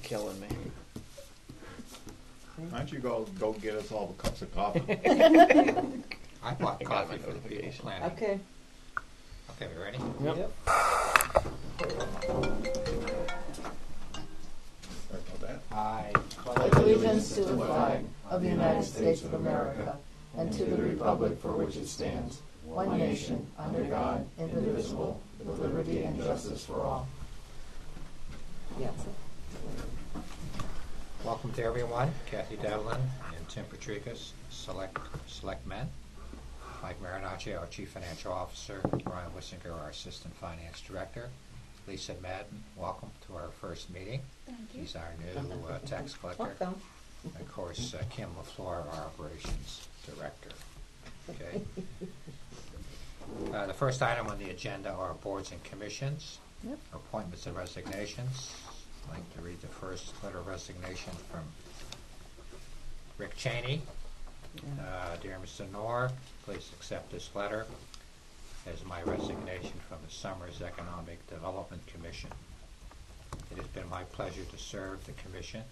killing me. Why don't you go get us all the cups of coffee? I bought I got coffee my for the people notification. planning. Okay. Okay, we ready? Yep. Sorry about that. I Pledge allegiance to the flag of the United States of America and to the republic for which it stands, one nation, under God, indivisible, with liberty and justice for all. Yes. welcome to everyone. Kathy Devlin and Tim Patrikas, select men. Mike Marinacci, our Chief Financial Officer. Brian Wissinger, our Assistant Finance Director. Lisa Madden, welcome to our first meeting. Thank you. She's our new tax collector. Welcome. And of course, Kim LaFleur, our Operations Director. Okay. The first item on the agenda are boards and commissions, Yep. appointments and resignations. I'd like to read the first letter of resignation from Rick Cheney. Dear Mr. Knorr, please accept this letter as my resignation from the Summers Economic Development Commission. It has been my pleasure to serve the commission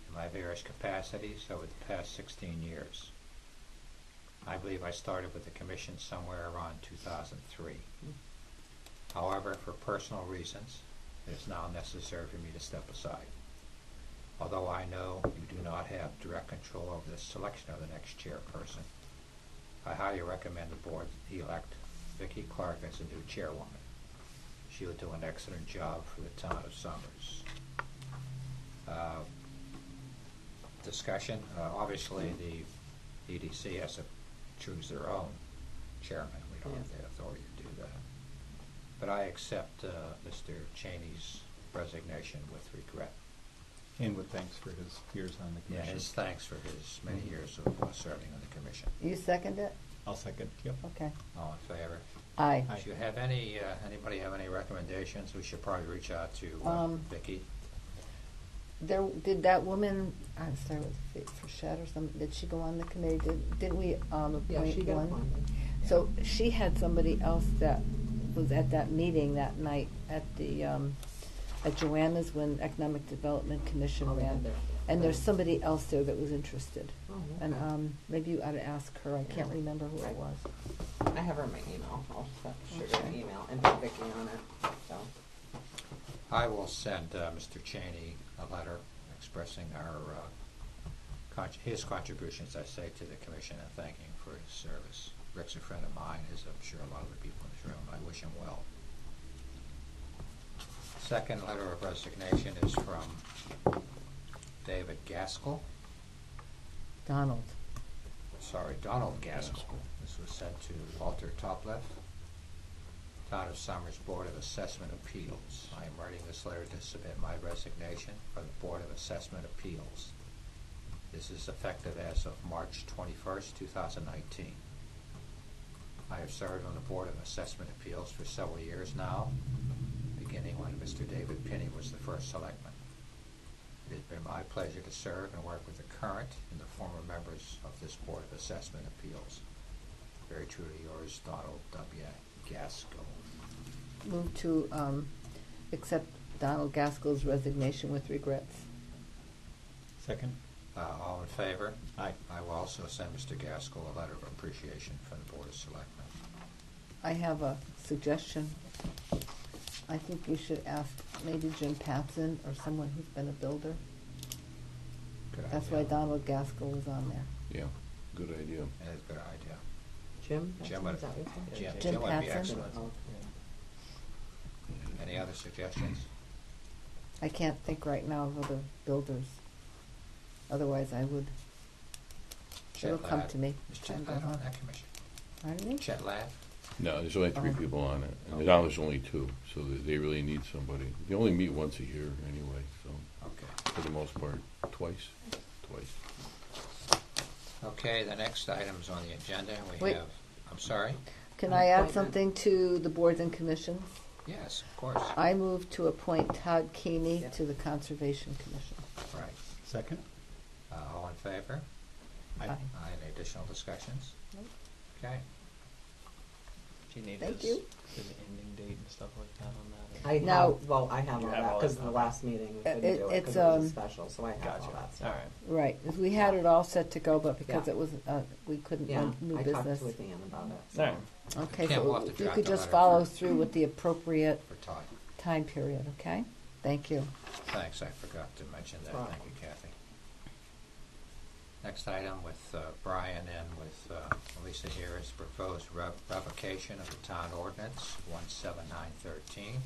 in my various capacities over the past 16 years. I believe I started with the commission somewhere around 2003. However, for personal reasons, it is now necessary for me to step aside. Although I know you do not have direct control over the selection of the next chairperson, I highly recommend the board elect Vicki Clark as the new chairwoman. She will do an excellent job for the town of Summers. Discussion. Obviously, the EDC has to choose their own chairman. We don't have the authority to do that. But I accept Mr. Cheney's resignation with regret. And with thanks for his years on the Yeah, commission. his thanks for his many years of serving on the commission. You second it? I'll second. Yep. Okay. All in favor? Aye. Aye. If you have anybody have any recommendations, we should probably reach out to Vicki. Did that woman, I'm sorry, was it Frechette or something, did she go on the committee? Didn't we appoint she got one? appointed. So she had somebody else that was at that meeting that night at the at Joanna's when Economic Development Commission Oh, they ran. had their- And there's somebody else there that was interested. Oh, okay. And maybe you ought to ask her. I can't remember who it Right. was. I have her in my email. I'll shoot her an email and put Vicki on it. So I will send Mr. Cheney a letter expressing his contributions, I say, to the commission and thanking him for his service. Rick's a friend of mine, as I'm sure a lot of the people in this room. I wish him well. Second letter of resignation is from David Gaskell. Donald Gaskell. This was sent to Walter Topliff, Town of Summers Board of Assessment Appeals. I am writing this letter to submit my resignation for the Board of Assessment Appeals. This is effective as of March 21st, 2019. I have served on the Board of Assessment Appeals for several years now, beginning when Mr. David Pinney was the first selectman. It has been my pleasure to serve and work with the current and the former members of this Board of Assessment Appeals. Very truly yours, Donald W. Gaskell. Move to accept Donald Gaskell's resignation with regrets. Second. All in favor? Aye. I will also send Mr. Gaskell a letter of appreciation from the Board of Selectmen. I have a suggestion. I think you should ask maybe Jim Patson or someone who's been a builder. Good That's idea. why Donald Gaskell was on there. Yeah, good idea. That is a good idea. Jim, Jim would- is that what you said? Jim would be Patson? excellent. Oh, Any other suggestions? I can't think right now of other builders. Otherwise, I would. It'll Chet come Ladd. to me. Is Time Chet goes Ladd on on. that commission? Pardon me? Chet Ladd? No, there's only three Oh. people on it, and Okay. now there's only two, so they really need somebody. They only meet once a year anyway, so Okay. for the most part, twice. Okay, the next item's on the agenda. We Wait. have, I'm sorry? Can I add Appointment. something to the boards and commissions? Yes, of course. I move to appoint Todd Keeney Yep. to the Conservation Commission. Right. Second. All in favor? Aye. Aye. Any additional discussions? Nope. Okay. Do you need Thank his, you. his ending date and stuff like that on that? I have, Now- well, I have You all have that all because that, the okay. last meeting we couldn't It- do it it's, because it was a um, special, so I have Gotcha. all that All stuff. right. Right, 'cause we had it all set to go, but because Yeah. it was, we couldn't, Yeah, new I business. talked with Ian about it. All So. right. Okay, Kim, we'll so have to if you draft could a just letter follow for- through with the appropriate For Todd. time period, okay? Thank you. Thanks, I forgot to mention that. Wow. Thank you, Kathy. Next item with Brian and with Lisa here is proposed revocation of the town ordinance 17913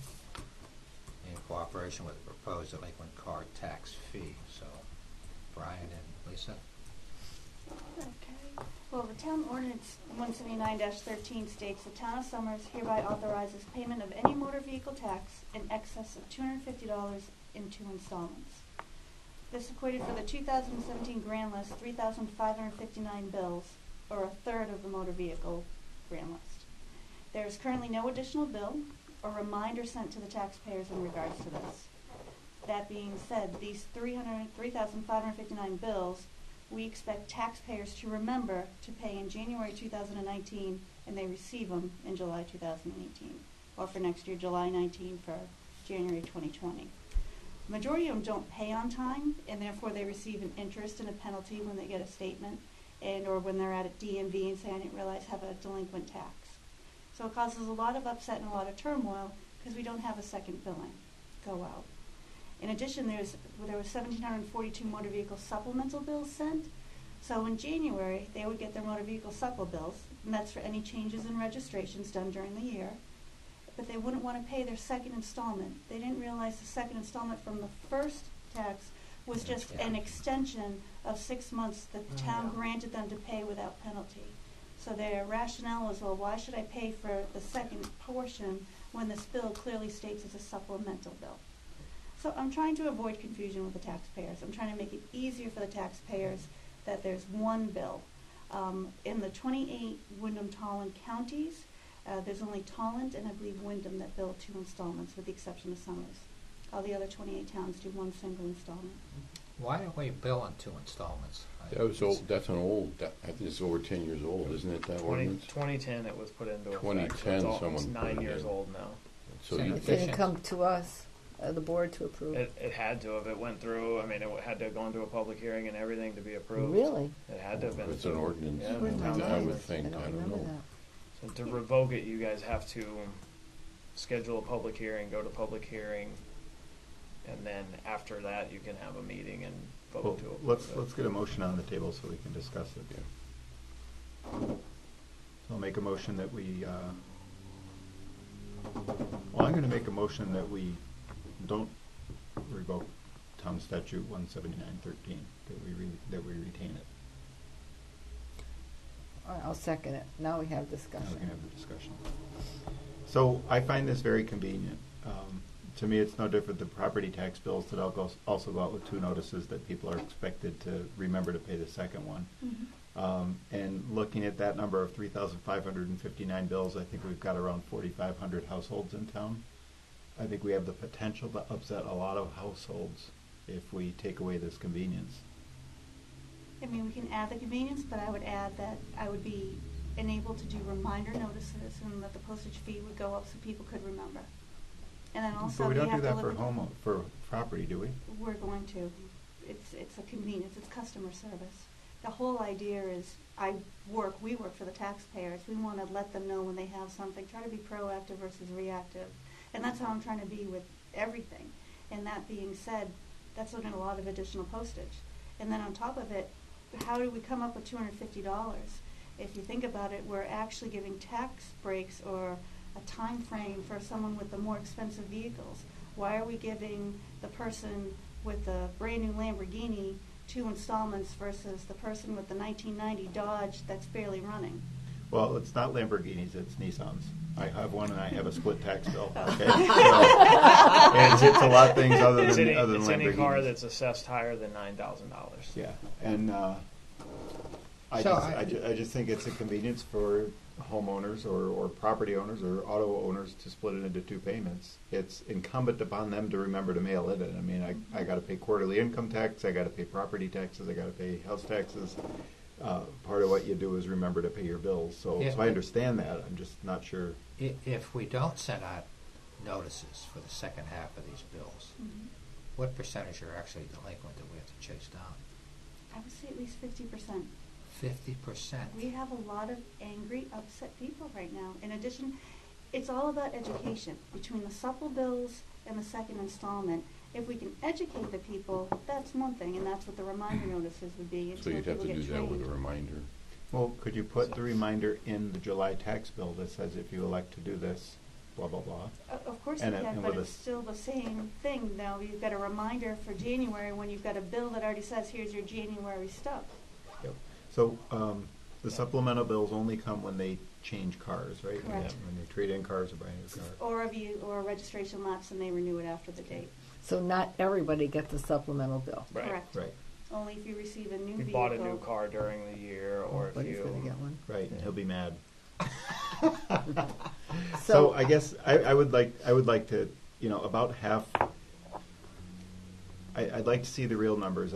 in cooperation with the proposed delinquent card tax fee. So, Brian and Lisa. Okay. Well, the town ordinance 179-13 states the town of Somers hereby authorizes payment of any motor vehicle tax in excess of $250 in 2 installments. This equated for the 2017 grand list 3,559 bills, or a third of the motor vehicle grand list. There is currently no additional bill or reminder sent to the taxpayers in regards to this. That being said, these 3,559 bills we expect taxpayers to remember to pay in January 2019, and they receive them in July 2018, or for next year, July 19 for January 2020. The majority of them don't pay on time, and therefore they receive an interest and a penalty when they get a statement, and or when they're at a DMV and say, I didn't realize I have a delinquent tax. So it causes a lot of upset and a lot of turmoil because we don't have a second billing go out. In addition, there was 1,742 motor vehicle supplemental bills sent. So in January, they would get their motor vehicle supple bills, and that's for any changes in registrations done during the year. But they wouldn't want to pay their second installment. They didn't realize the second installment from the first tax was just an extension of 6 months that the town granted them to pay without penalty. So their rationale was, well, why should I pay for the second portion when this bill clearly states it's a supplemental bill? So I'm trying to avoid confusion with the taxpayers. I'm trying to make it easier for the taxpayers that there's one bill. In the 28 Wyndham-Tolland counties, there's only Tolland and I believe Wyndham that bill 2 installments, with the exception of Somers. All the other 28 towns do 1 single installment. Why don't we bill in 2 installments? That was old, that's an old, I think it's over 10 years old, isn't it, that 20, ordinance? 2010 it was put into effect. 2010 so it's someone it's put 9 it years in. old now. So Same you It thing. didn't come to us, the board to approve. It had to have. It went through. I mean, it had to have gone to a public hearing and everything to be approved. Really? It had to have been. It's an through. ordinance. Yeah, Where's my town I would ordinance. think, I don't remember know. that. So to revoke it, you guys have to schedule a public hearing, go to public hearing, and then after that, you can have a meeting and vote Well, to approve let's it. get a motion on the table so we can discuss it. Yeah. I'll make a motion that we, well, I'm gonna make a motion that we don't revoke Town Statute 17913, that we retain it. All right, I'll second it. Now we have Now discussion. we can have the discussion. So I find this very convenient. To me, it's no different than property tax bills that also go out with 2 notices that people are expected to remember to pay the second one. And looking at that number of 3,559 bills, I think we've got around 4,500 households in town. I think we have the potential to upset a lot of households if we take away this convenience. I mean, we can add the convenience, but I would add that I would be enabled to do reminder notices and that the postage fee would go up so people could remember. And then also But we don't do have to that for limit for property, do we? We're going to. It's a convenience. It's customer service. The whole idea is we work for the taxpayers. We want to let them know when they have something. Try to be proactive versus reactive. And that's how I'm trying to be with everything. And that being said, that's looking at a lot of additional postage. And then on top of it, how do we come up with $250? If you think about it, we're actually giving tax breaks or a time frame for someone with the more expensive vehicles. Why are we giving the person with the brand new Lamborghini 2 installments versus the person with the 1990 Dodge that's barely running? Well, it's not Lamborghinis, it's Nissans. I have one and I have a split tax bill, okay? And it's a lot of things other It's than any, it's any Lamborghinis. car that's assessed higher than $9,000. Yeah, and I just think it's a convenience for homeowners or property owners or auto owners to split it into 2 payments. It's incumbent upon them to remember to mail it in. I mean, I got to pay quarterly income tax, I got to pay property taxes, I got to pay house taxes. part of what you do is remember to pay your bills. So Yeah. I understand that. I'm just not sure. If we don't send out notices for the second half of these bills, Mhm. what percentage are actually delinquent that we have to chase down? I would say at least 50%. 50%. We have a lot of angry, upset people right now. In addition, it's all about education. Between the supple bills and the second installment, if we can educate the people, that's one thing, and that's what the reminder notices would be. So until you'd have to people do get that with a trained. reminder. Well, could you put the reminder in the July tax bill that says if you elect to do this, blah, blah, blah? Of course you And can, and but with it's a- still the same thing, though. You've got a reminder for January when you've got a bill that already says, here's your January stuff. Yep. So the supplemental bills only come when they change cars, right? Correct. When they trade in cars or buy a new car. Or a registration lapse and they renew it after the date. So not everybody gets a supplemental bill. Right. Correct. Right, Only if you receive a new If you vehicle. bought a new car during the year, or if Buddy's you. gonna get one. right, and he'll be mad. So So, I guess I would like to, about half. I'd like to see the real numbers.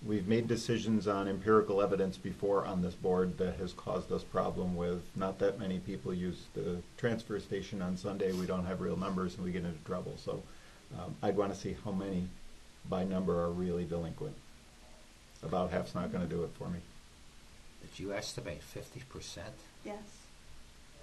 We've made decisions on empirical evidence before on this board that has caused us problem with not that many people use the transfer station on Sunday. We don't have real numbers and we get into trouble. So I'd want to see how many by number are really delinquent. About half's not going to do it for me. Did you estimate 50%? Yes,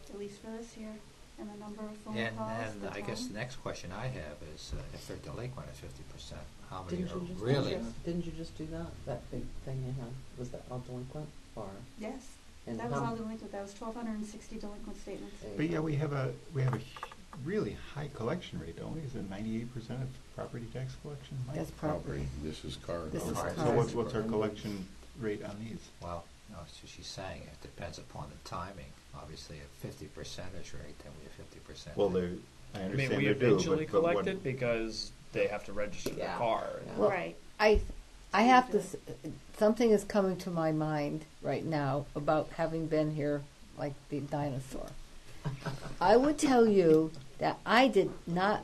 at least for this year, and the number of phone And calls. then I guess the next question I have is, if they're delinquent at 50%, how many Didn't are you just really? Didn't you just do that? That big thing you had, was that all delinquent or? Yes, And that was how- all delinquent. That was 1,260 delinquent statements. But yeah, we have a really high collection rate, don't we? Is it 98% of property tax collection? Mike? that's property. This is car. This is Alright, So cars. what's our collection rate on these? Well, no, that's what she's saying. It depends upon the timing. Obviously, at 50% rate, then we have 50%. Well, I I mean, understand we they do, eventually but what? collect it because they have to register the Yeah. car. Yeah. Well, Right. I have to, something is coming to my mind right now about having been here like the dinosaur. I would tell you that I did not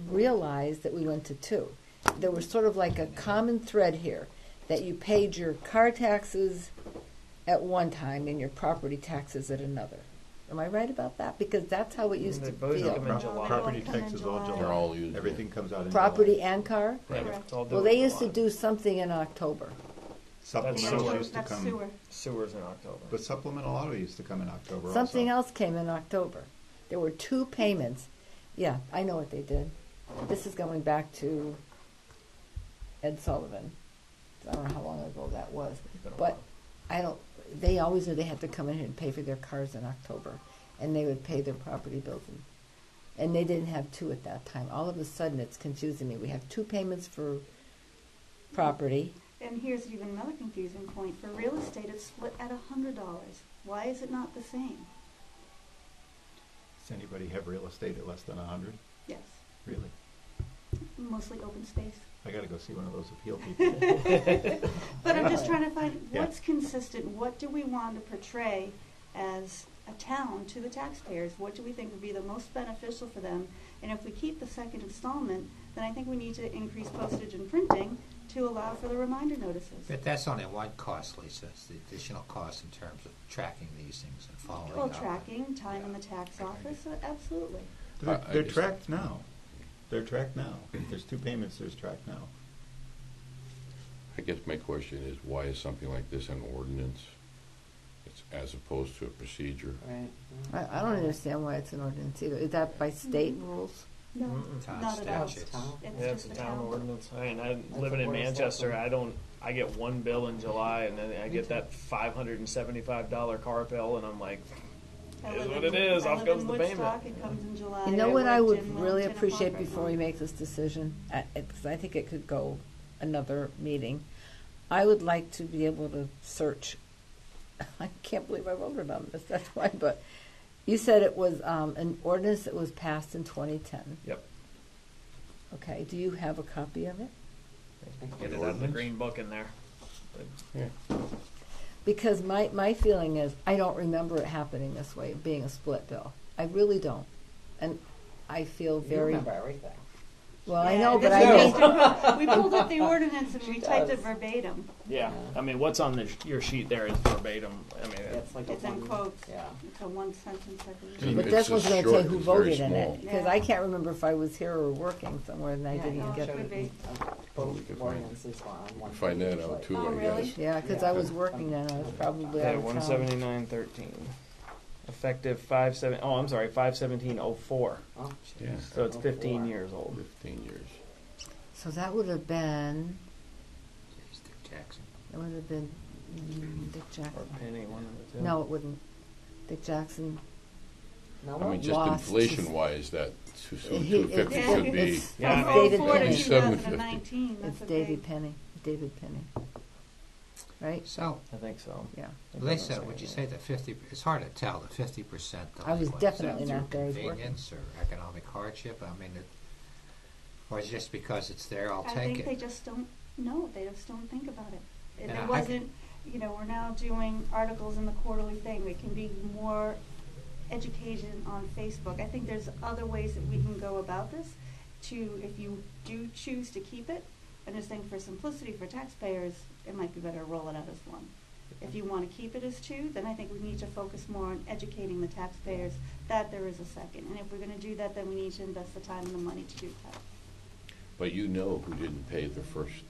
realize that we went to two. There was sort of like a common thread here, that you paid your car taxes at one time and your property taxes at another. Am I right about that? Because that's how it used to They both feel. come in July. Property They all come in taxes all July. July. They're all used. Everything comes out in Property July. and car? Right, Correct. it's all Well, due they in used to July. do something in October. Supplemental sewer. used to That's come. sewer. Sewers in October. But supplemental auto used to come in October also. Something else came in October. There were two payments. Yeah, I know what they did. This is going back to Ed Sullivan. I don't know how long ago that was. It's been a But while. they always knew they had to come in here and pay for their cars in October. And they would pay their property bills. And they didn't have two at that time. All of a sudden, it's confusing me. We have two payments for property. And here's even another confusing point. For real estate, it's split at $100. Why is it not the same? Does anybody have real estate at less than 100? Yes, Really? mostly open space. I got to go see one of those appeal people. But I'm just trying to find Yeah. what's consistent. What do we want to portray as a town to the taxpayers? What do we think would be the most beneficial for them? And if we keep the second installment, then I think we need to increase postage and printing to allow for the reminder notices. But that's only one cost, Lisa. It's the additional cost in terms of tracking these things and following Well, up. tracking, time in the tax office, absolutely. They're just- tracked now. They're tracked now. If there's two payments, there's tracked now. I guess my question is, why is something like this an ordinance? It's as opposed to a procedure. Right. I don't understand why it's an ordinance either. Is that by state rules? No, Mm-mm. Town not at all. statutes. Town. It's Yeah, it's just a a town town. ordinance. I mean, That's living a in board of Manchester, selectmen. I get one bill in July, and then I get that $575 car bill, and I'm like, I it is live what in- it is. I Off live goes in the Woodstock. payment. It comes in July. You know what I worked would in really Wilmington and appreciate Concord. before we make this decision, because I think it could go another meeting, I would like to be able to search. I can't believe I voted on this, that's why, but you said it was an ordinance that was passed in 2010. Yep. Okay, do you have a copy of it? Get it out of the green book in there. But Yeah. Because my feeling is, I don't remember it happening this way, being a split bill. I really don't. And I feel You very... remember everything. Well, I Yeah, know, but this I is mean, just- we pulled up the ordinance and She we typed it does. verbatim. Yeah, I mean, what's on your sheet there is verbatim. I mean, It's like a It's in one- quotes. Yeah. It's a one sentence, I Yeah, believe. but it's this a was going to short- say who it's very voted in small. it, because Yeah. I can't remember if I was here or working somewhere and I Yeah, didn't you get showed Could it be. in, Probably both could find- ordinances were on one. Find page, that out like- too, Oh, I really? guess. Yeah, because Yeah. I was working then. I was probably out okay, of town. 179.13, effective 5/7. Oh, I'm sorry, 5/17/04. Oh, Yeah. jeez. So it's 15 4. years old. 15 years. So that would have been. Dick Jackson. It would have been Dick Or Jackson. Penny, one of the two. No, it wouldn't. Dick Jackson. No, I mean, well, just Lost. inflation-wise, that so He- 250 it's- should be. It's, Yeah, it's I mean- David 04 to Penny. 2019, that's It's a David big. Penny. David Penny. Right? So, I think so. Yeah. I think Lisa, that's would you right. say that 50, it's hard to tell, the 50% I was delinquent, definitely is that not there, I was through working. convenience or economic hardship? I mean, or is it just because it's there, I'll I take think they it? just don't know. They just don't think about it. And And it I wasn't, we're now doing articles in the quarterly thing. There can be more education on Facebook. I think there's other ways that we can go about this if you do choose to keep it. I'm just saying for simplicity for taxpayers, it might be better to roll it out as one. If you want to keep it as two, then I think we need to focus more on educating the taxpayers that there is a second. And if we're going to do that, then we need to invest the time and the money to do that. But you know who didn't pay the first.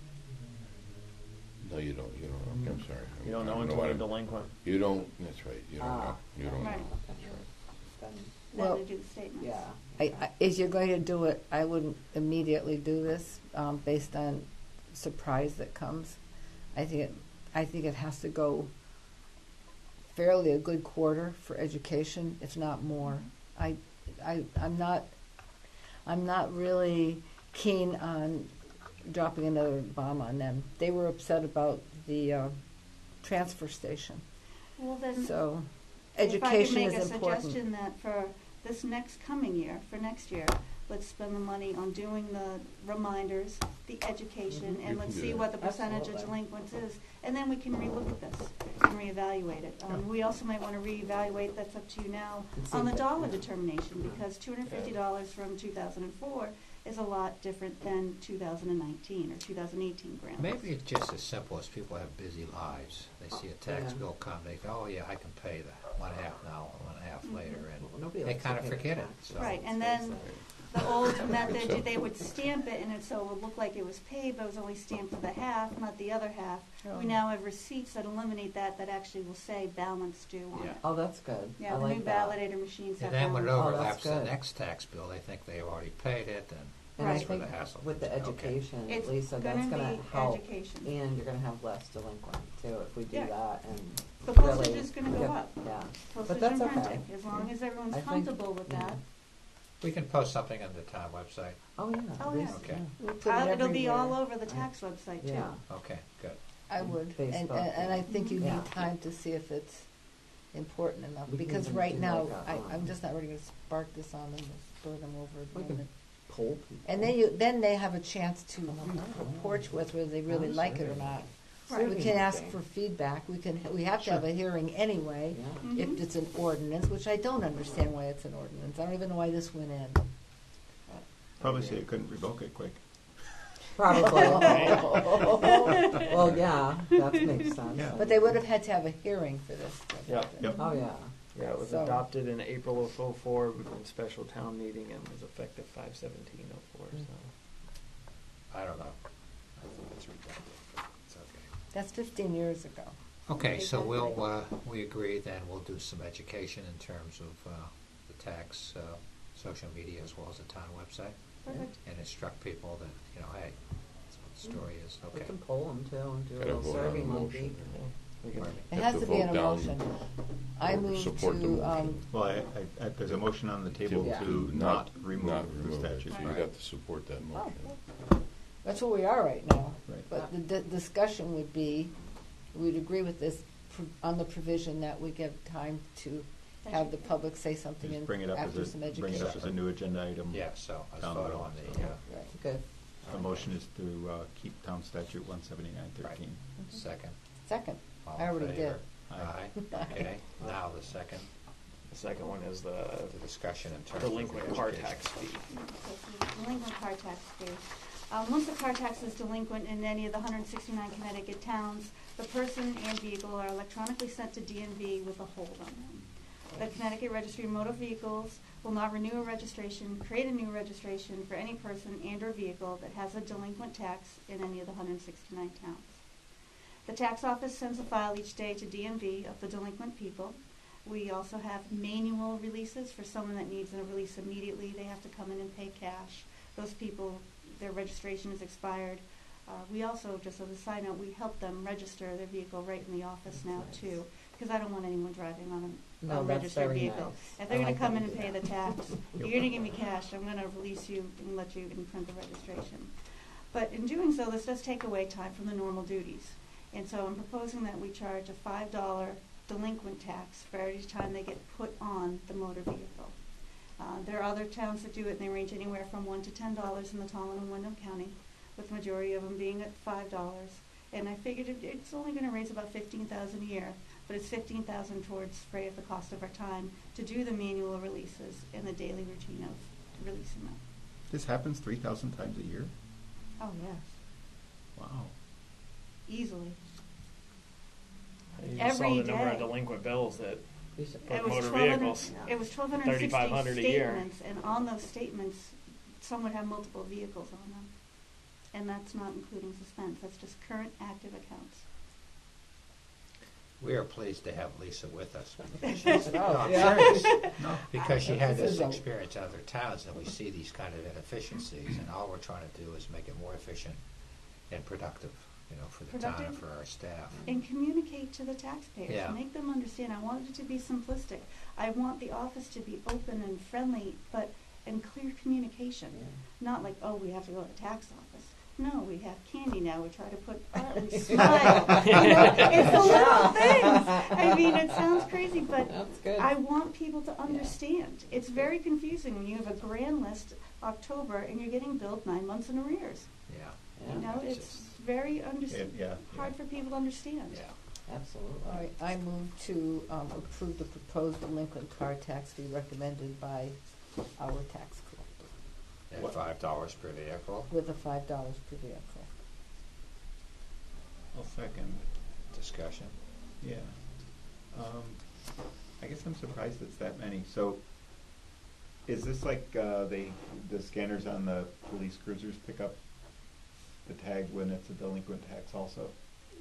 No, you don't. You don't. I'm sorry. You don't I know until what they're I'm- delinquent. You don't. That's right. You don't know. Ah. You don't Right. know. Then, Then Well, to do the statements. yeah. If you're going to do it, I wouldn't immediately do this based on surprise that comes. I think it has to go fairly a good quarter for education, if not more. I'm not really keen on dropping another bomb on them. They were upset about the transfer station, Well, then, so if I education could make is a important. suggestion that for this next coming year, for next year, let's spend the money on doing the reminders, the education, You and let's can do see that. what the percentage of Absolutely. delinquents is, and then we can relook at this and reevaluate it. We also might want to reevaluate, that's up to you now, And see on the if it- dollar yeah. determination, because $250 from 2004 is a lot different than 2019 or 2018 grants. Maybe it's just as simple as people have busy lives. They see a tax Yeah. bill come, they go, oh yeah, I can pay the 1/2 now, 1/2 later, Well, and nobody they likes to kind of pay the forget it. taxes, So Right, and let's then face it. the old method, they would stamp it, and so it would look like it was paid, but it was only stamped for the half, not the other half. Oh. We now have receipts that eliminate that actually will say balance due on Yeah. it. Oh, that's good. Yeah, I the like new that. validator machines have And then when it balance. Oh, that's overlaps the good. next tax bill, they think they've already paid it, and And I that's where think the hassle. with the comes in. Okay. education, It's Lisa, that's gonna gonna be help. education. And you're gonna have less delinquent too, if we do Yeah. that and The postage really is gonna go get- up. Yeah. Postage that's and okay. printing, as long as everyone's I think- comfortable with yeah. that. We can post something on the town website. Oh, yeah. Oh, Lisa, yeah. Okay. We put it It'll be all everywhere. over the tax website too. Yeah. Okay, good. I would, and Facebook. I think you Yeah. need time to see if it's important enough, We can because even right do now, like a, I'm just not ready to spark this on them, or spur them over at the We can moment. Poll people. And then they have a chance to report to us whether they really like it or not. Right. We can ask for feedback, we have to have a hearing anyway, Yeah. if Mhm. it's an ordinance, which I don't understand why it's an ordinance, I don't even know why this went in. Probably say you couldn't revoke it quick. Probably. Well, yeah, that makes sense. Yeah. But they would have had to have a hearing for this. Yep. Yep. Oh, yeah. Yeah, it was So- adopted in April of '04 in special town meeting and was effective 5/17/04. So I don't know. I think it's redundant, but it's okay. That's 15 years ago. Okay, so Exactly. we agree then we'll do some education in terms of the tax, social media as well as the town website, Perfect. and instruct people that, hey, that's what the story is, We okay. can poll them too and do a Gotta little vote on survey the monkey. motion. we can, Pardon me. It Have has to to be in a vote down motion. I or move support the to, motion. Well, there's a motion on the table Yeah. to not remove not the remove it. statute. So you got to support that Oh, motion. that's where we are right now. Right. But the discussion would be, we'd agree with this on the provision that we give time to have the public say something Just and bring it up after as some bring it education. up as a new agenda item. Yeah, so I Down vote the on road, the, so. Right. Good. The motion is to keep town statute 17913. second. Second. All I in already favor? did. Aye, okay, now the second. The second one is the discussion in terms of delinquent the car education. tax fee. Delinquent car tax fee. Once the car tax is delinquent in any of the 169 Connecticut towns, the person and vehicle are electronically sent to DMV with a hold on them. The Connecticut Registry of Motor Vehicles will not renew a registration, create a new registration for any person and or vehicle that has a delinquent tax in any of the 169 towns. The tax office sends a file each day to DMV of the delinquent people. We also have manual releases for someone that needs a release immediately. They have to come in and pay cash. Those people, their registration is expired. We also, just as a side note, we help them register their vehicle right in the office now too, because I don't want anyone driving on an No, that's unregistered very vehicle. nice. If they're I going like to come that in you and do pay that. the tax, you're going to give me cash. I'm going to release you and let you imprint the registration. But in doing so, this does take away time from the normal duties. And so I'm proposing that we charge a $5 delinquent tax for every time they get put on the motor vehicle. There are other towns that do it, and they range anywhere from $1 to $10 in the Tallinn and Wyndham County, with the majority of them being at $5. And I figured it's only going to raise about $15,000 a year, but it's $15,000 towards free of the cost of our time to do the manual releases and the daily routine of releasing them. This happens 3,000 times a year? Oh yes, Wow. easily. You Every saw the number of day. delinquent bills that We should- For It was motor 1,200 vehicles. It was 1,260 $3,500 a year. statements, and on those statements, some would have multiple vehicles on them. And that's not including suspense, that's just current active accounts. We are pleased to have Lisa with us. Oh, I'm yeah. serious. No. Because she had This this is a- experience in other towns, and we see these kind of inefficiencies, and all we're trying to do is make it more efficient and productive, for the town and Productive. for our staff. And communicate to the taxpayers, Yeah. make them understand. I want it to be simplistic. I want the office to be open and friendly, but in clear communication. Not like, oh, we have to go to the tax office. No, we have candy now. We try to put we smile. It's the little things. I mean, it sounds crazy, but That's good. I want people to understand. It's very confusing when you have a grand list October and you're getting billed 9 months in arrears. Yeah. You know, It's it's just- very hard for people to understand. Yeah. Absolutely. All right, I move to approve the proposed delinquent car tax fee recommended by our tax collector At What? $5 per vehicle. with a $5 per vehicle. I'll second. Discussion. Yeah. I guess I'm surprised it's that many. So, is this like the scanners on the police cruisers pick up the tag when it's a delinquent tax also?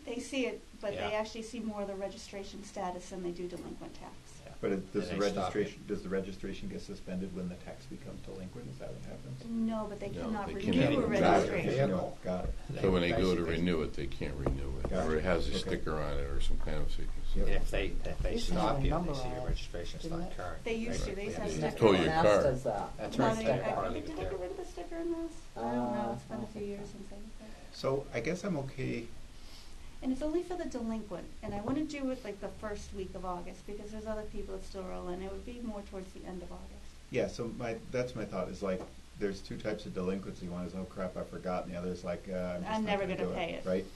They see it, but they Yeah. actually see more of the registration status than they do delinquent tax. Yeah. But does And the they stop it. registration get suspended when the tax becomes delinquent? Is that what happens? No, but they No, cannot they renew cannot a renew Got it. registration. No, got it. So when they go to basically- renew it, they can't renew it, Gotcha. or it has a Okay. sticker on it or some kind of sticker. Yep. If they Used to have stop a you and number they see on your it, registration's didn't not it? current. They used to. They used to have They stickers. tow your Mass car. does that. That's Not right. any- Sticker. Or did leave it I get there. rid of the sticker in this? I don't know. It's been a few years since I did that. So I guess I'm okay. And it's only for the delinquent, and I wouldn't do it like the first week of August because there's other people that still roll in. It would be more towards the end of August. Yeah, so that's my thought is like, there's two types of delinquency. One is, oh crap, I forgot, and the other is like, I'm just I'm not never gonna gonna do pay it. Right?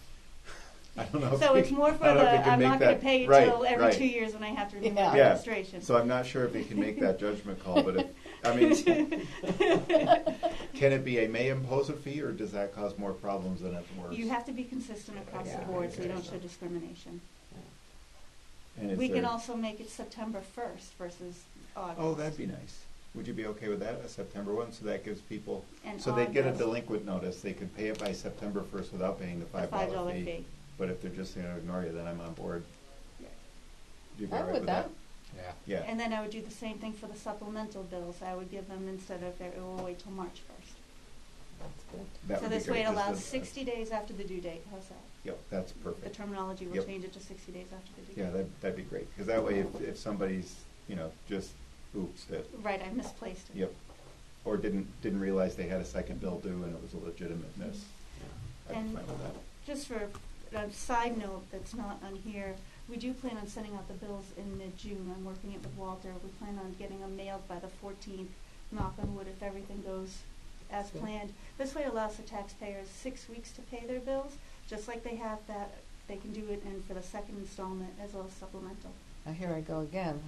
I don't know. So if it's we- more for I don't know if we the, can I'm make not going that- to pay it right, till every right. 2 years when I have to renew Yeah. my Yeah. registration. So I'm not sure if they can make that judgment call, but if, I mean, can it be a may impose a fee, or does that cause more problems than it's worth? You have to be consistent across the Yeah. board so you Okay. don't show discrimination. And is We can there- also make it September 1st versus August. Oh, that'd be nice. Would you be okay with that, a September one, so that gives people, And so they'd get a August. delinquent notice, they could pay it by September 1st without paying the The $5 fee. fee. But if they're just gonna ignore you, then I'm on board. Yeah. Do you be I all right would with that. Yeah. Yeah. And then I would do the same thing for the supplemental bills. I would give them instead of, we'll wait till March 1st. That's good. That So would be this way great, it 'cause allows the- 60 days after the due date. How's that? Yep, that's The perfect. terminology will Yep. change it to 60 days after the due Yeah, date. that'd be great, because that way if somebody's, just oops, it, Right, I misplaced it. yep, or didn't realize they had a second bill due and it was a legitimate miss, I'd be And fine with that. just for a side note that's not on here, we do plan on sending out the bills in mid-June. I'm working it with Walter. We plan on getting them mailed by the 14th, knock on wood if everything goes as Good. planned. This way allows the taxpayers 6 weeks to pay their bills, just like they have that, they can do it in for the second installment as well as supplemental. Now, here I go again.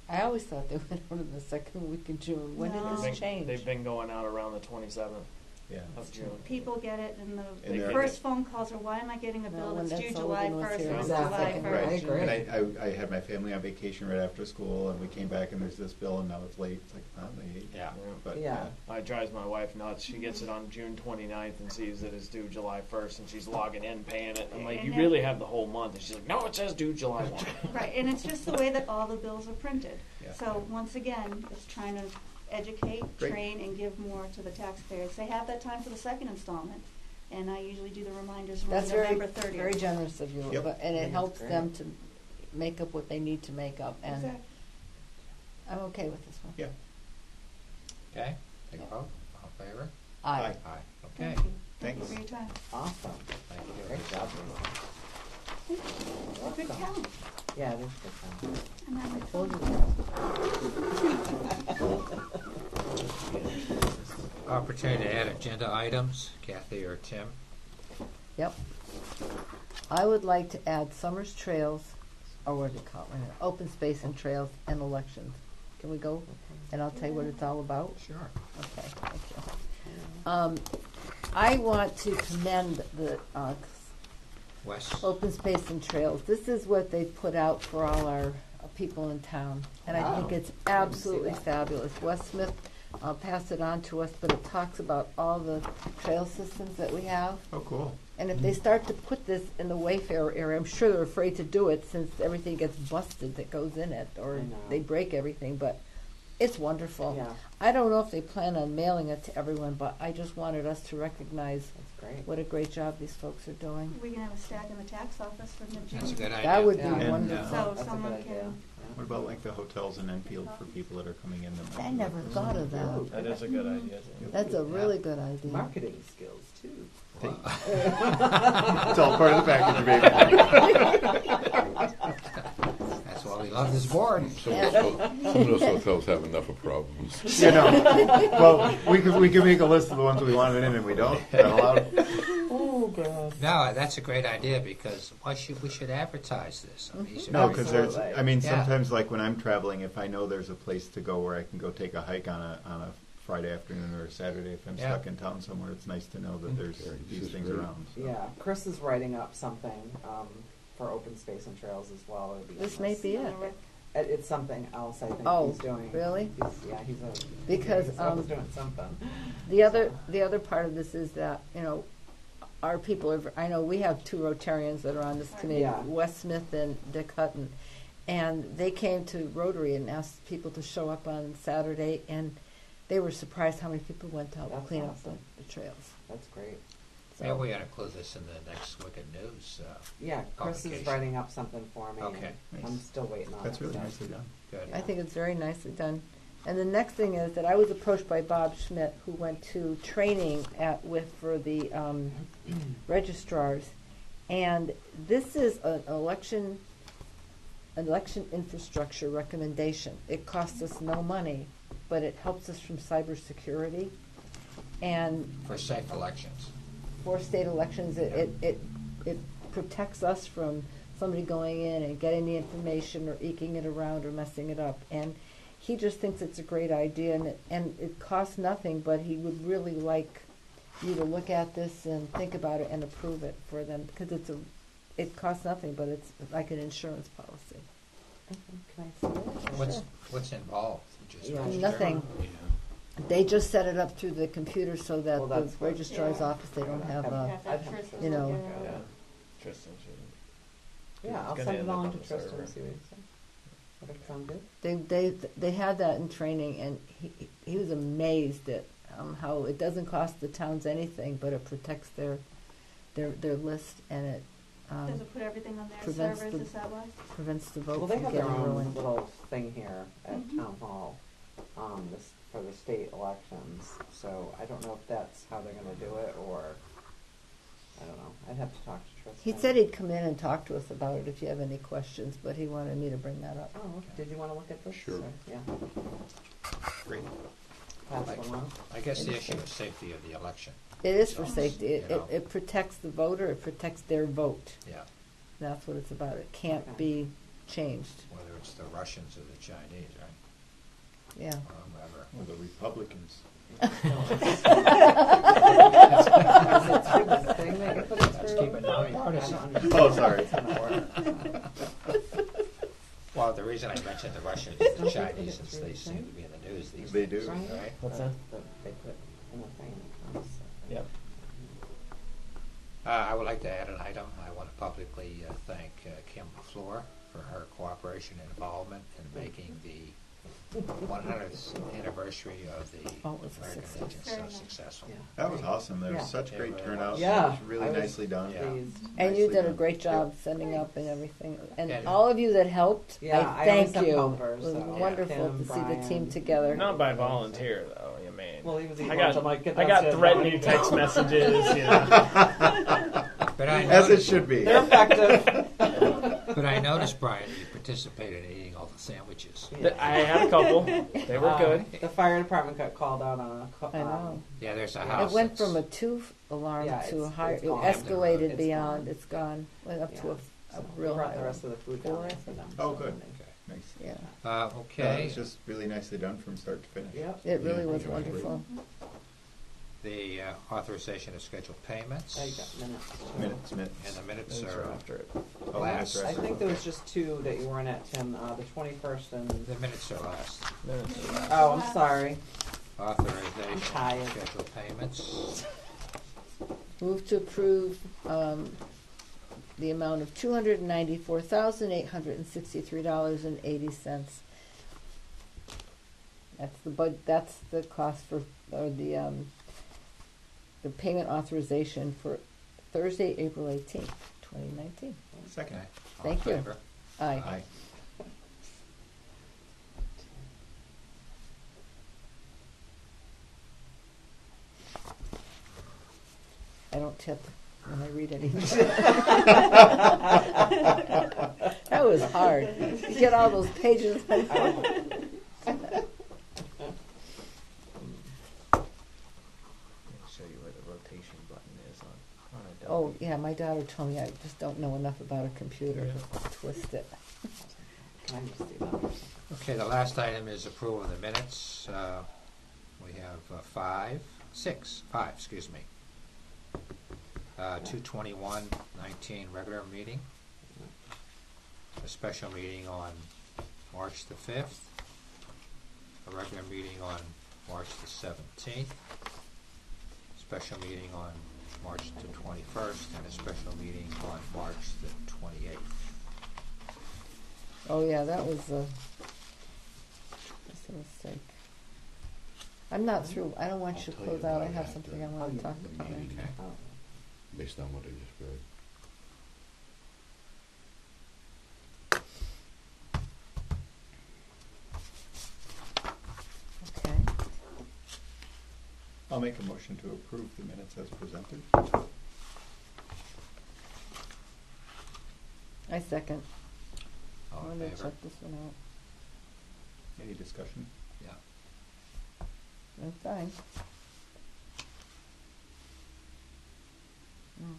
I always thought they went out in the second week in June. When did No. this change? They've been going out around the 27th Yeah. of June. People get it, and And the they're- first phone calls are, why am I getting a No, bill when that's that due July Sullivan was 1st here, or it was July Exactly. 1st? I agree. And I had my family on vacation right after school, and we came back and there's this bill, and now it's late. It's like, not late. Yeah. But, Yeah. It drives my wife nuts. She gets it on June 29th and sees that it's due July 1st, and she's logging in, paying it. I'm like, And you then- really have the whole month. And she's like, no, it says due July 1. Right, and it's just the way that all the bills are printed. Yeah. So once again, it's trying to educate, Great. train, and give more to the taxpayers. They have that time for the second installment, and I usually do the reminders around That's very, November 30th. very generous of you, Yep. and it That's helps great. them to make up what they need to make up, and Exactly. I'm okay with this one. Yeah. Okay, take a vote. All in favor? Aye. Aye. Aye. Okay. Thank you. Thank you Thanks. for your time. Awesome. Thank you. Great job. It's a good count. Yeah, it is good. Time. And I'm I told you that. Opportunity to add agenda items, Kathy or Tim? Yep. I would like to add Summers Trails, or what do you call it, right now? Open space and trails and elections. Can we go? And I'll tell you what it's all about. Sure. Okay, thank you. I want to commend the Wes? Open Space and Trails. This is what they put out for all our people in town, and I think Wow. it's I didn't see absolutely that. fabulous. Wes Smith passed it on to us, but it talks about all the trail systems that we have. Oh, cool. And if they start to put this in the Wayfarer area, I'm sure they're afraid to do it since everything gets busted that goes in it, or I know. they break everything, but it's wonderful. Yeah, I don't know if they plan on mailing it to everyone, but I just wanted us to recognize that's great. what a great job these folks are doing. We can have a stack in the tax office for mid-June. That's a good idea. That would be Yeah. And, wonderful. So That's a someone good idea. can, What about like the hotels in Enfield for people that are coming in? That might I be never looking- thought of that. That is a good idea. Too. That's a really good idea. Marketing skills too. It's all part of the package, baby. That's why we love this board. Some of those hotels have enough of problems. You know, well, we could make a list of the ones we want in and we don't. Is that allowed? Oh God. No, that's a great idea because we should advertise this. I mean, these are No, very- because there's. I mean, Yeah. sometimes like when I'm traveling, if I know there's a place to go where I can go take a hike on a Friday afternoon or a Saturday, if I'm Yeah. stuck in town somewhere, it's nice to know that there's Okay, these this is things great. around. So. Yeah, Chris is writing up something for open space and trails as well. It'll be on This may be it. It's something else. I think Oh, he's doing. really? He's Because, he's always doing something. The other part of this is that, our people are, I know we have two Rotarians that are on this committee, Yeah. Wes Smith and Dick Hutton, and they came to Rotary and asked people to show up on Saturday, and they were surprised how many people went to help That's clean up awesome. the trails. That's great. Maybe we ought to include this in the next Wicked News. Yeah, Chris is Publication. writing up something for me. Okay. and Nice. I'm still waiting on That's it. really so. nicely done. Good. I think it's very nicely done. And the next thing is that I was approached by Bob Schmidt, who went to training for the registrars, and this is an election infrastructure recommendation. It costs us no money, but it helps us from cybersecurity, and For safe elections. for state elections, it protects us from somebody going in and getting the information or eking it around or messing it up. And he just thinks it's a great idea, and it costs nothing, but he would really like you to look at this and think about it and approve it for them, because it costs nothing, but it's like an insurance policy. Can I see it? What's involved? Just Yeah. register? Nothing. They just set it up through the computer so that Well, the that's what- registrar's Yeah. office, they don't have you a, have to have Tristan you know, look at it. Yeah. Tristan should. Yeah, I'll It's gonna send it end up on on to the Tristan server. and see what he says. Would it sound good? they had that in training, and he was amazed at how it doesn't cost the towns anything, but it protects their list, and it Does it put everything on their prevents servers, the- is that why? prevents the vote Well, they from have their getting own ruined. little thing here at Mhm. Town Hall for the state elections. So I don't know if that's how they're going to do it, or I don't know. I'd have to talk to Tristan. He said he'd come in and talk to us about it if you have any questions, but he wanted me to bring that up. Oh, okay. Did you want to look at this? Sure. Or- Yeah. Great. Pass Like- it along. I guess the issue is safety of the election. It is for So, safety. you It, know. it, it protects the voter. It protects their vote. Yeah. That's what it's about. It can't Okay. be changed. Whether it's the Russians or the Chinese, right? Yeah. Or whoever. Or the Republicans. Let's keep it nonpartisan. Oh, sorry. Well, the reason I mentioned the Russians and the Chinese is they seem to be in the news these They days. do. Right? What's that? They put in a thing. Yep. I would like to add an item. I want to publicly thank Kim LaFleur for her cooperation and involvement in making the 100th anniversary of the Oh, it was a American success. Legion Very so nice. successful. Yeah. That was awesome. There was Yeah. such great It really turnout. was. Yeah. It was really I was nicely done. Yeah. Pleased. And you Nicely did a done. great job setting up and everything. And And- all of you that helped, Yeah, I I always thank send you. helpers, It was so wonderful Kim, to see the team Brian. together. Not by volunteer though, you mean. Well, he was eating I lunch. got I'm like, get I that got shit threatening done. text messages, you know. But I As it noticed, should be. They're effective. but I noticed, Brian, you participated in eating all the sandwiches. I had a couple. They were good. The fire department got called out on a. I know. Yeah, there's a It house. It went that's- from a 2 alarm Yeah, to a it's higher. It gone. escalated It's beyond. gone. It's gone. Went up to Yeah. a So real we brought high the one. rest of the food down there for them. Oh, so good. they- Nice. Yeah, That Okay. was just really nicely done from start to finish. Yep. it really Yeah, was yeah, wonderful. The authorization of scheduled payments. I got minutes. Minutes. And the minutes Those are are after it. Oh, last. that's I right. think there was just 2 that you weren't at, Tim. The 21st and. The minutes are last. Minutes are last. Oh, I'm sorry. Authorization I'm of tired. scheduled payments. Move to approve the amount of $294,863.80. That's the cost for, or the payment authorization for Thursday, April 18th, 2019. Second. Okay. All Thank in you. favor? Aye. Aye. I don't tip when I read anything. That was hard. You get all those pages. I'll show you where the rotation button is on a Oh, Adobe. yeah, my daughter told me I just don't know enough about a computer Yeah. to twist it. Can I just do that? Okay, the last item is approval of the minutes. We have five, excuse me. 2/21/19 regular meeting. A special meeting on March the 5th. A regular meeting on March the 17th. Special meeting on March the 21st, and a special meeting on March the 28th. Oh, yeah, that was just a mistake. I'm not through. I don't want you to I'll tell close you out. I about have that, something I the want to talk about. meeting. Okay. Oh. Based on what I just read. Okay. I'll make a motion to approve the minutes as presented. I second. All I'm in going to favor? check this one out. Any discussion? Yeah. I'm fine. Mm.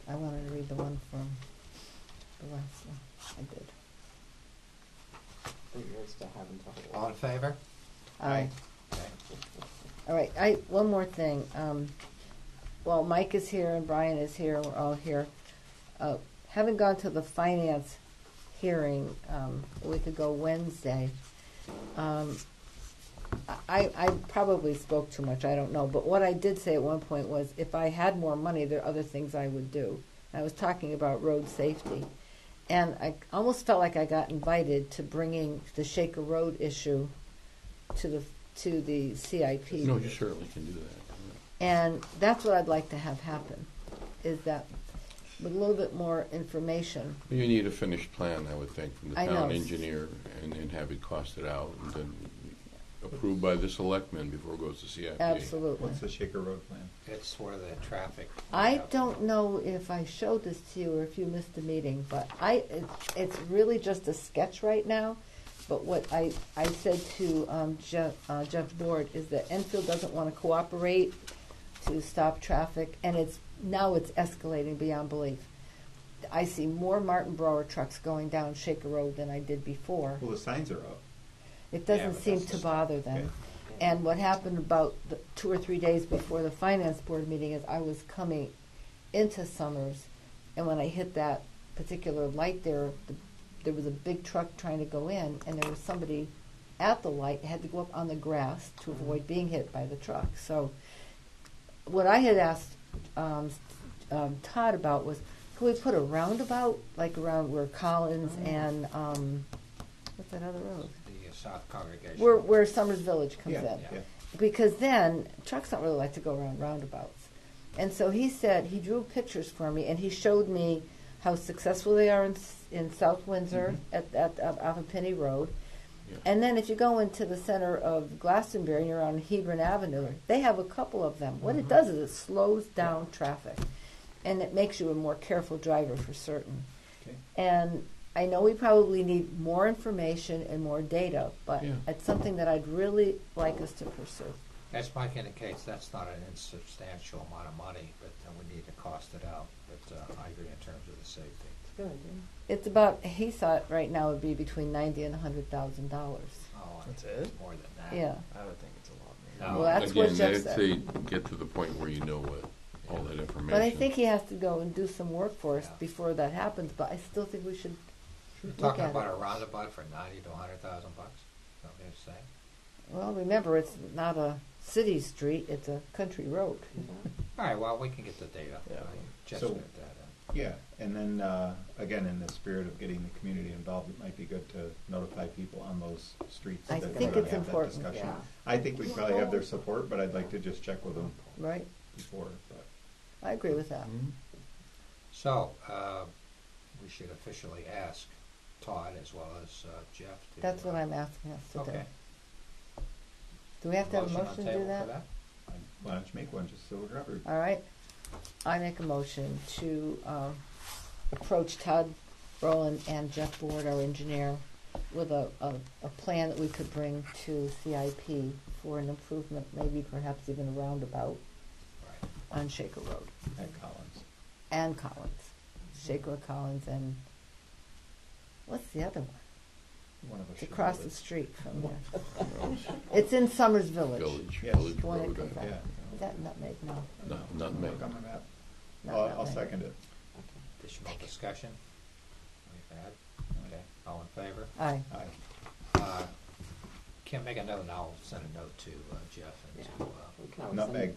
I wanted to read the one from the last one. I did. For yours to have until. All in favor? Aye. Okay. All right, one more thing. Well, Mike is here and Brian is here, we're all here. Having gone to the finance hearing a week ago Wednesday, I probably spoke too much, I don't know, but what I did say at one point was if I had more money, there are other things I would do. I was talking about road safety. And I almost felt like I got invited to bringing the Shaker Road issue to the CIP. No, you certainly can do that. And that's what I'd like to have happen, is that with a little bit more information. You need a finished plan, I would think, from the I town know. engineer, and then have it costed out, and then approved by the selectmen before it goes to CIP. Absolutely. What's the Shaker Road plan? It's for the traffic. I don't know if I showed this to you or if you missed the meeting, but it's really just a sketch right now. But what I said to Jeff Board is that Enfield doesn't want to cooperate to stop traffic, and now it's escalating beyond belief. I see more Martin Brower trucks going down Shaker Road than I did before. Well, the signs are up. It Yeah, doesn't but seem that's to the bother them. And what happened about 2 or 3 days before the finance board meeting is I was coming into Summers, and when I hit that particular light there was a big truck trying to go in, and there was somebody at the light, had to go up on the grass to avoid being hit by the truck. So what I had asked Todd about was, could we put a roundabout, like around where Collins and, what's that other road? The South Congregation. Where Summers Village comes Yeah, in. yeah. Because then trucks don't really like to go around roundabouts. And so he said, he drew pictures for me, and he showed me how successful they are in South Windsor at off of Penny Road. Yeah. And then if you go into the center of Glastonbury and you're on Hebron Avenue, they have a couple of them. What it does is it slows down traffic, and it makes you a more careful driver for certain. Okay. And I know we probably need more information and more data, but Yeah. it's something that I'd really like us to pursue. As Mike indicates, that's not an insubstantial amount of money, but we need to cost it out. But I agree in terms of the safety. Good idea. It's about, he thought right now would be between $90,000 and $100,000. Oh, That's it's it? more than that. Yeah. I would think it's a lot more. No. Well, that's what Again, Jeff that's said. a, get to the point where you know what, all that information. But I think he has to go and do some work for us Yeah. before that happens, but I still think we should You're look talking at about it. a roundabout for $90,000 to $100,000 bucks. Is that what you're saying? Well, remember, it's not a city street, it's a country road. All right. Well, we can get the data. Yeah. Just So- get that. Yeah, and then, again, in the spirit of getting the community involved, it might be good to notify people on those streets. I that we're think gonna it's have that important. discussion. Yeah. I think we probably have their support, but I'd like to just check with them Right? before, but. I agree with that. Mhm. So we should officially ask Todd as well as Jeff. To, That's what I'm asking us to do. Okay. Do we have to have a on motion to table do for that? Why don't you make one just so we're covered? All right. I make a motion to approach Todd Rowland and Jeff Board, our engineer, with a plan that we could bring to CIP for an improvement, maybe perhaps even a roundabout Right. on Shaker Road At Collins. and Collins. Shaker, Collins, and what's the other one? One of us It's should across know the this. street from there. It's in Summers Village. Village, Yes. Village The one that Road. comes out. Yeah. Is that Nutmeg? No. Nutmeg. Look on my map. not I'll Nutmeg. second it. Additional discussion? We've had. Okay. All in favor? Aye. Aye. Kim, make a note, and I'll send a note to Jeff and Yeah. to. We can always Nutmeg.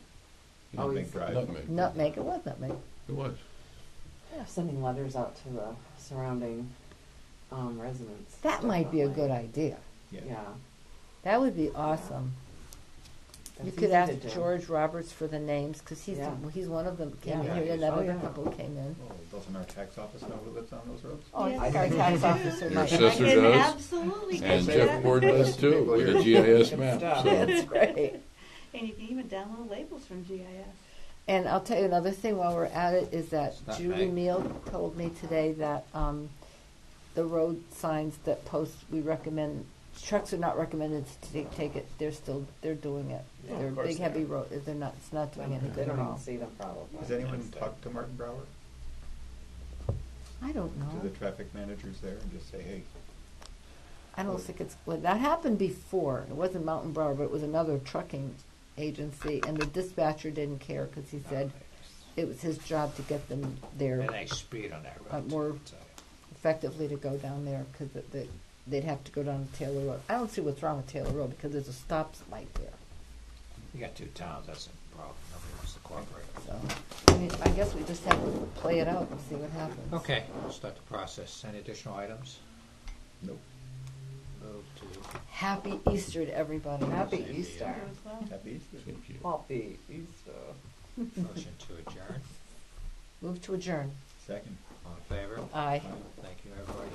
Oh, Nutmeg he's- Drive. Nutmeg. Nutmeg. It was Nutmeg. It was. sending letters out to the surrounding residents. That might be a definitely. good idea. Yeah. That would be awesome. You That's could easy ask to do. George Roberts for the names, because he's Yeah. he's one of them came Yeah. in here, and that Oh, other yeah. couple came in. Oh, doesn't our tax office know who lives on those roads? Oh, Yes. I think our tax officer Your might. assessor I can does, absolutely And get Jeff that. Board does too, with a GIS map, stuff. so. That's great. And you can even download labels from GIS. And I'll tell you another thing while we're at it is that It's not Julie May. Meal told me today that the road signs that post we recommend, trucks are not recommended to take it. They're doing it. Yeah, They're of course big they heavy are. road. They're not. It's not doing any They good at don't even all. see them probably. Has anyone talked to Martin Brower, I don't to know. the traffic managers there, and just say, hey, I don't think it's, well, that happened before. It wasn't Mountain Brower, but it was another trucking agency, and the dispatcher didn't care because he said it was his job to get them there And they speed on that road. more too, so. effectively to go down there because they'd have to go down to Taylor Road. I don't see what's wrong with Taylor Road because there's a stop light there. You got two towns, that's a problem. Nobody wants to cooperate. So, I mean, I guess we just have to play it out and see what happens. Okay, we'll start the process. Any additional items? nope, Move to, Happy Easter to everybody. Happy Same to you. Easter. You as well. happy Easter. Thank you. Happy Easter. motion to adjourn. Move to adjourn. Second. All in favor? Aye. Thank you, everybody.